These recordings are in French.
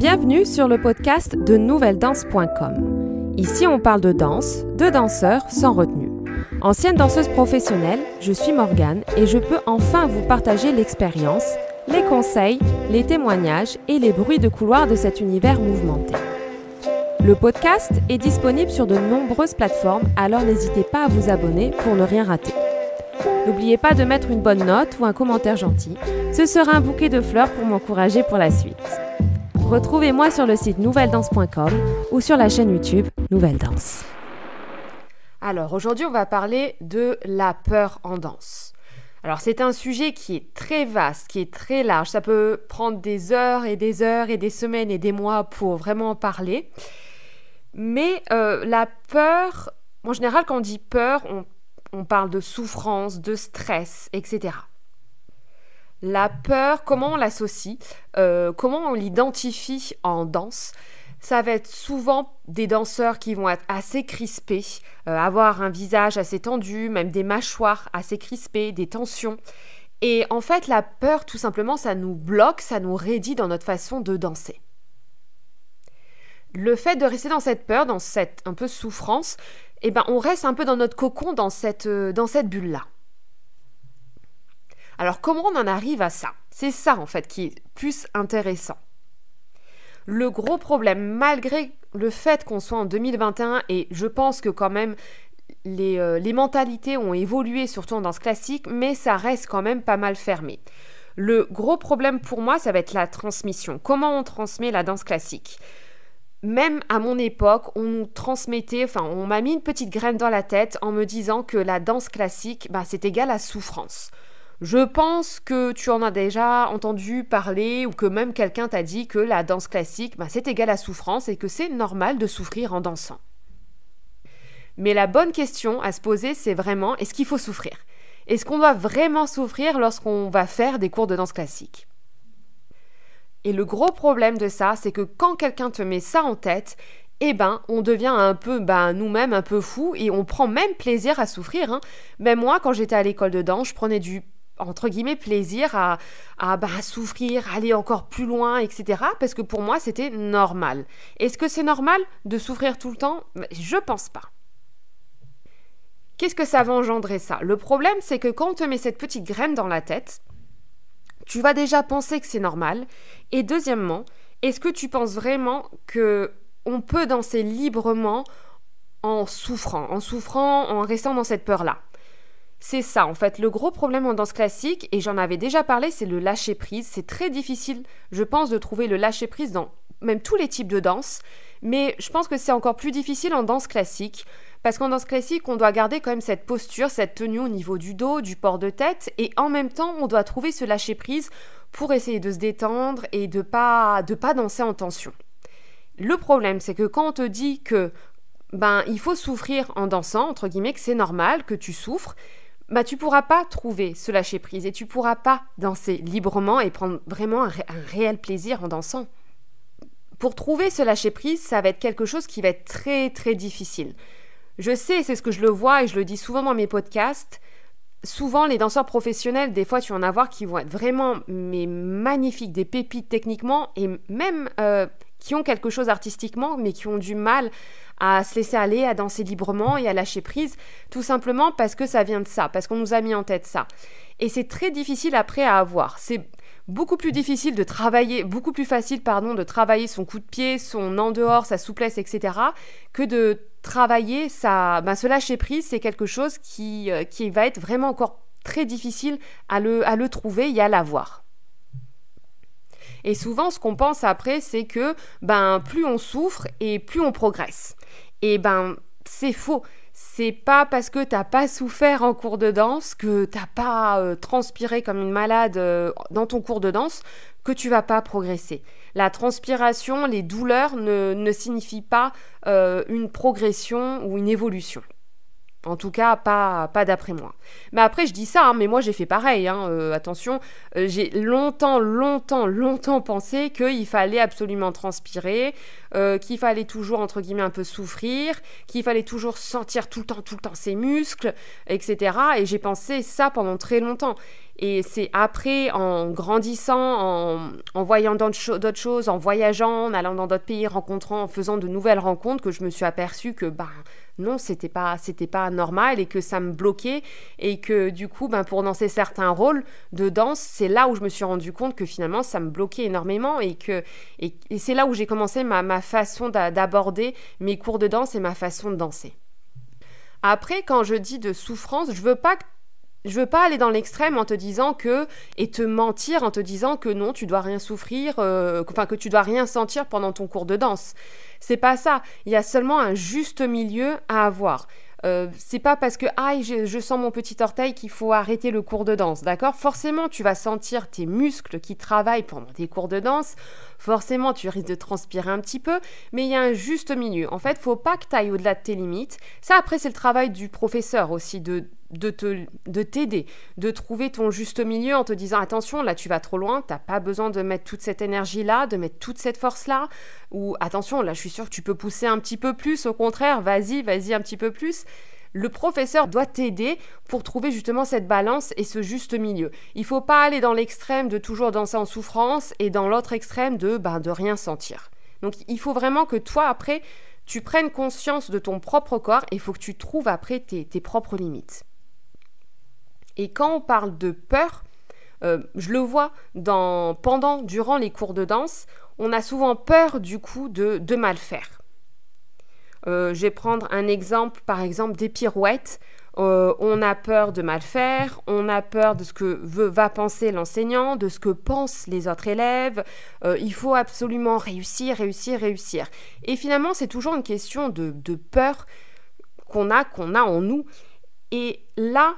Bienvenue sur le podcast de nouvelledanse.com. Ici, on parle de danse, de danseurs sans retenue. Ancienne danseuse professionnelle, je suis Morgane et je peux enfin vous partager l'expérience, les conseils, les témoignages et les bruits de couloir de cet univers mouvementé. Le podcast est disponible sur de nombreuses plateformes, alors n'hésitez pas à vous abonner pour ne rien rater. N'oubliez pas de mettre une bonne note ou un commentaire gentil, ce sera un bouquet de fleurs pour m'encourager pour la suite. Retrouvez-moi sur le site nouvelledanse.com ou sur la chaîne YouTube Nouvelle Danse. Alors aujourd'hui on va parler de la peur en danse. Alors c'est un sujet qui est très vaste, qui est très large, ça peut prendre des heures et des heures et des semaines et des mois pour vraiment en parler. Mais la peur, en général quand on dit peur, on parle de souffrance, de stress, etc. La peur, comment on l'associe, comment on l'identifie en danse? Ça va être souvent des danseurs qui vont être assez crispés, avoir un visage assez tendu, même des mâchoires assez crispées, des tensions. Et en fait, la peur, tout simplement, ça nous bloque, ça nous raidit dans notre façon de danser. Le fait de rester dans cette peur, dans cette un peu souffrance, eh ben, on reste un peu dans notre cocon, dans cette bulle-là. Alors, comment on en arrive à ça? C'est ça, en fait, qui est plus intéressant. Le gros problème, malgré le fait qu'on soit en 2021, et je pense que quand même les mentalités ont évolué, surtout en danse classique, mais ça reste quand même pas mal fermé. Le gros problème pour moi, ça va être la transmission. Comment on transmet la danse classique? Même à mon époque, on nous transmettait, on m'a mis une petite graine dans la tête en me disant que la danse classique, c'est égal à souffrance. Je pense que tu en as déjà entendu parler ou que même quelqu'un t'a dit que la danse classique, c'est égal à souffrance et que c'est normal de souffrir en dansant. Mais la bonne question à se poser, c'est vraiment, est-ce qu'il faut souffrir? Est-ce qu'on doit vraiment souffrir lorsqu'on va faire des cours de danse classique? Et le gros problème de ça, c'est que quand quelqu'un te met ça en tête, on devient un peu, nous-mêmes, un peu fous et on prend même plaisir à souffrir. Même moi, quand j'étais à l'école de danse, je prenais du entre guillemets plaisir à souffrir, aller encore plus loin, etc. Parce que pour moi, c'était normal. Est-ce que c'est normal de souffrir tout le temps? Je pense pas. Qu'est-ce que ça va engendrer ça? Le problème, c'est que quand on te met cette petite graine dans la tête, tu vas déjà penser que c'est normal. Et deuxièmement, est-ce que tu penses vraiment qu'on peut danser librement en souffrant, en restant dans cette peur-là? C'est ça, en fait, le gros problème en danse classique, et j'en avais déjà parlé, c'est le lâcher-prise. C'est très difficile, je pense, de trouver le lâcher-prise dans même tous les types de danse, mais je pense que c'est encore plus difficile en danse classique, parce qu'en danse classique, on doit garder quand même cette posture, cette tenue au niveau du dos, du port de tête, et en même temps, on doit trouver ce lâcher-prise pour essayer de se détendre et de pas danser en tension. Le problème, c'est que quand on te dit que il faut souffrir en dansant, entre guillemets, que c'est normal, que tu souffres, tu pourras pas trouver ce lâcher-prise et tu pourras pas danser librement et prendre vraiment un réel plaisir en dansant. Pour trouver ce lâcher-prise, ça va être quelque chose qui va être très très difficile. Je sais, c'est ce que je le vois et je le dis souvent dans mes podcasts. Souvent, les danseurs professionnels, des fois, tu vas en avoir qui vont être vraiment magnifiques, des pépites techniquement et même qui ont quelque chose artistiquement, mais qui ont du mal à se laisser aller, à danser librement et à lâcher prise, tout simplement parce que ça vient de ça, parce qu'on nous a mis en tête ça. Et c'est très difficile après à avoir. C'est beaucoup plus difficile de travailler, beaucoup plus facile, de travailler son coup de pied, son en dehors, sa souplesse, etc., que de travailler ce lâcher prise. C'est quelque chose qui va être vraiment encore très difficile à le trouver et à l'avoir. Et souvent, ce qu'on pense après, c'est que plus on souffre et plus on progresse. Et c'est faux. C'est pas parce que t'as pas souffert en cours de danse, que t'as pas transpiré comme une malade dans ton cours de danse, que tu vas pas progresser. La transpiration, les douleurs ne signifient pas une progression ou une évolution. En tout cas, pas d'après moi. Mais après, je dis ça, mais moi j'ai fait pareil. Attention, j'ai longtemps pensé qu'il fallait absolument transpirer. qu'il fallait toujours, entre guillemets, un peu souffrir, qu'il fallait toujours sentir tout le temps ses muscles, etc. Et j'ai pensé ça pendant très longtemps. Et c'est après, en grandissant, en voyant d'autres choses, en voyageant, en allant dans d'autres pays, rencontrant, en faisant de nouvelles rencontres, que je me suis aperçue que non, c'était pas normal et que ça me bloquait et que du coup, pour danser certains rôles de danse, c'est là où je me suis rendu compte que finalement, ça me bloquait énormément et c'est là où j'ai commencé ma façon d'aborder mes cours de danse et ma façon de danser. Après, quand je dis de souffrance, je veux pas aller dans l'extrême en te disant et te mentir en te disant que non, tu dois rien souffrir, que tu dois rien sentir pendant ton cours de danse. C'est pas ça. Il y a seulement un juste milieu à avoir. C'est pas parce que je sens mon petit orteil qu'il faut arrêter le cours de danse, d'accord ? Forcément, tu vas sentir tes muscles qui travaillent pendant tes cours de danse. Forcément, tu risques de transpirer un petit peu, mais il y a un juste milieu. En fait, faut pas que tu ailles au-delà de tes limites. Ça, après, c'est le travail du professeur aussi de t'aider, de trouver ton juste milieu en te disant attention, là tu vas trop loin, t'as pas besoin de mettre toute cette énergie-là, de mettre toute cette force-là, ou attention, là je suis sûre que tu peux pousser un petit peu plus, au contraire, vas-y un petit peu plus. Le professeur doit t'aider pour trouver justement cette balance et ce juste milieu. Il faut pas aller dans l'extrême de toujours danser en souffrance et dans l'autre extrême de rien sentir. Donc il faut vraiment que toi après, tu prennes conscience de ton propre corps et il faut que tu trouves après tes propres limites. Et quand on parle de peur, je le vois durant les cours de danse, on a souvent peur du coup de mal faire. Je vais prendre un exemple, par exemple des pirouettes. On a peur de mal faire, on a peur de ce que va penser l'enseignant, de ce que pensent les autres élèves. Il faut absolument réussir. Et finalement, c'est toujours une question de peur qu'on a en nous. Et là,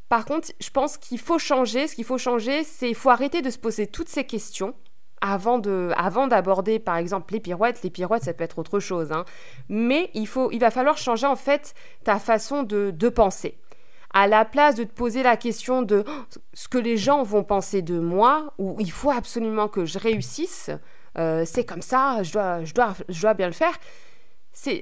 par contre, je pense qu'il faut changer. Ce qu'il faut changer, c'est qu'il faut arrêter de se poser toutes ces questions avant d'aborder, par exemple, les pirouettes. Les pirouettes, ça peut être autre chose, hein. Mais il va falloir changer, en fait, ta façon de penser. À la place de te poser la question de ce que les gens vont penser de moi, ou il faut absolument que je réussisse, c'est comme ça, je dois bien le faire.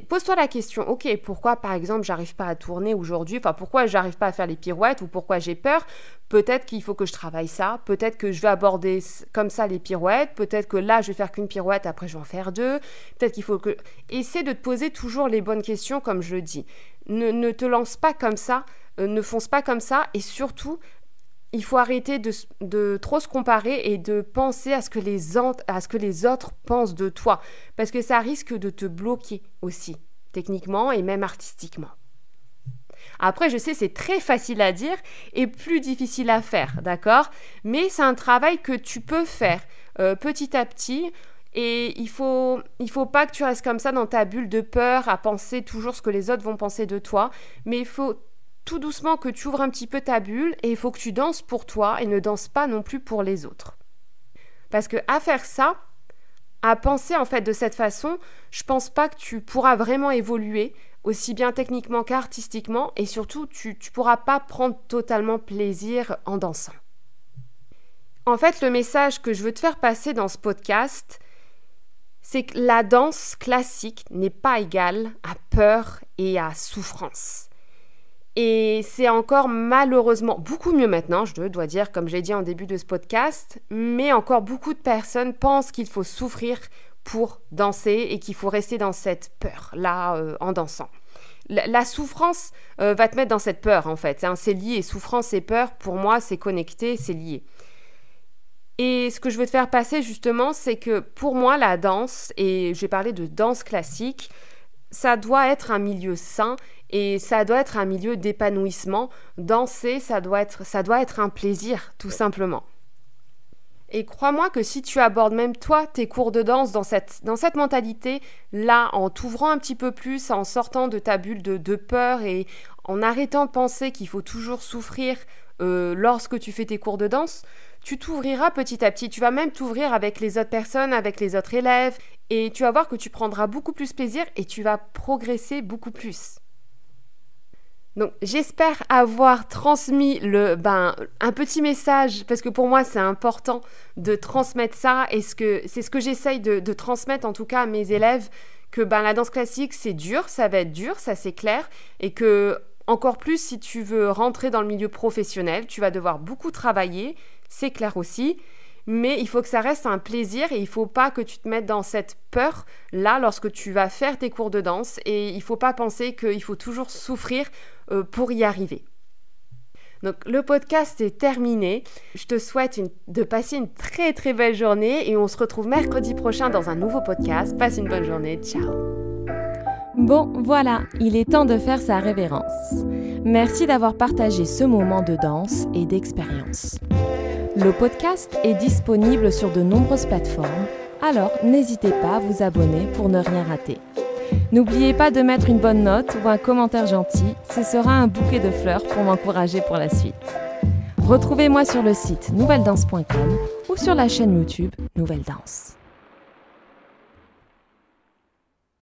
Pose-toi la question, ok, pourquoi par exemple j'arrive pas à tourner aujourd'hui, pourquoi j'arrive pas à faire les pirouettes ou pourquoi j'ai peur, peut-être qu'il faut que je travaille ça, peut-être que je vais aborder comme ça les pirouettes, peut-être que là je vais faire qu'une pirouette, après je vais en faire deux, peut-être qu'il faut que... Essaie de te poser toujours les bonnes questions comme je le dis, ne te lance pas comme ça, ne fonce pas comme ça et surtout... Il faut arrêter de trop se comparer et de penser à ce que les autres pensent de toi. Parce que ça risque de te bloquer aussi, techniquement et même artistiquement. Après, je sais, c'est très facile à dire et plus difficile à faire, d'accord ? Mais c'est un travail que tu peux faire petit à petit. Et il faut pas que tu restes comme ça dans ta bulle de peur à penser toujours ce que les autres vont penser de toi. Mais il faut tout doucement que tu ouvres un petit peu ta bulle et il faut que tu danses pour toi et ne danses pas non plus pour les autres. Parce que à faire ça, à penser en fait de cette façon, je pense pas que tu pourras vraiment évoluer aussi bien techniquement qu'artistiquement et surtout tu pourras pas prendre totalement plaisir en dansant. En fait, le message que je veux te faire passer dans ce podcast, c'est que la danse classique n'est pas égale à peur et à souffrance. Et c'est encore malheureusement beaucoup mieux maintenant, je dois dire, comme j'ai dit en début de ce podcast, mais encore beaucoup de personnes pensent qu'il faut souffrir pour danser et qu'il faut rester dans cette peur-là en dansant. La souffrance va te mettre dans cette peur en fait, hein, c'est lié, souffrance et peur, pour moi c'est connecté, c'est lié. Et ce que je veux te faire passer justement, c'est que pour moi la danse, et je vais parler de danse classique, ça doit être un milieu sain et ça doit être un milieu d'épanouissement. Danser, ça doit être un plaisir, tout simplement. Et crois-moi que si tu abordes même toi tes cours de danse dans cette mentalité-là, en t'ouvrant un petit peu plus, en sortant de ta bulle de peur et en arrêtant de penser qu'il faut toujours souffrir lorsque tu fais tes cours de danse, tu t'ouvriras petit à petit. Tu vas même t'ouvrir avec les autres personnes, avec les autres élèves et tu vas voir que tu prendras beaucoup plus plaisir et tu vas progresser beaucoup plus. Donc j'espère avoir transmis un petit message, parce que pour moi c'est important de transmettre ça, et c'est ce que j'essaye de transmettre en tout cas à mes élèves, que la danse classique c'est dur, ça va être dur, ça c'est clair, et que encore plus si tu veux rentrer dans le milieu professionnel, tu vas devoir beaucoup travailler, c'est clair aussi, mais il faut que ça reste un plaisir et il ne faut pas que tu te mettes dans cette peur-là lorsque tu vas faire tes cours de danse, et il ne faut pas penser qu'il faut toujours souffrir pour y arriver. Donc le podcast est terminé. Je te souhaite de passer une très très belle journée et on se retrouve mercredi prochain dans un nouveau podcast. Passe une bonne journée. Ciao. Bon, voilà, il est temps de faire sa révérence. Merci d'avoir partagé ce moment de danse et d'expérience. Le podcast est disponible sur de nombreuses plateformes, alors n'hésitez pas à vous abonner pour ne rien rater. N'oubliez pas de mettre une bonne note ou un commentaire gentil, ce sera un bouquet de fleurs pour m'encourager pour la suite. Retrouvez-moi sur le site nouvelledance.com ou sur la chaîne YouTube Nouvelle Danse.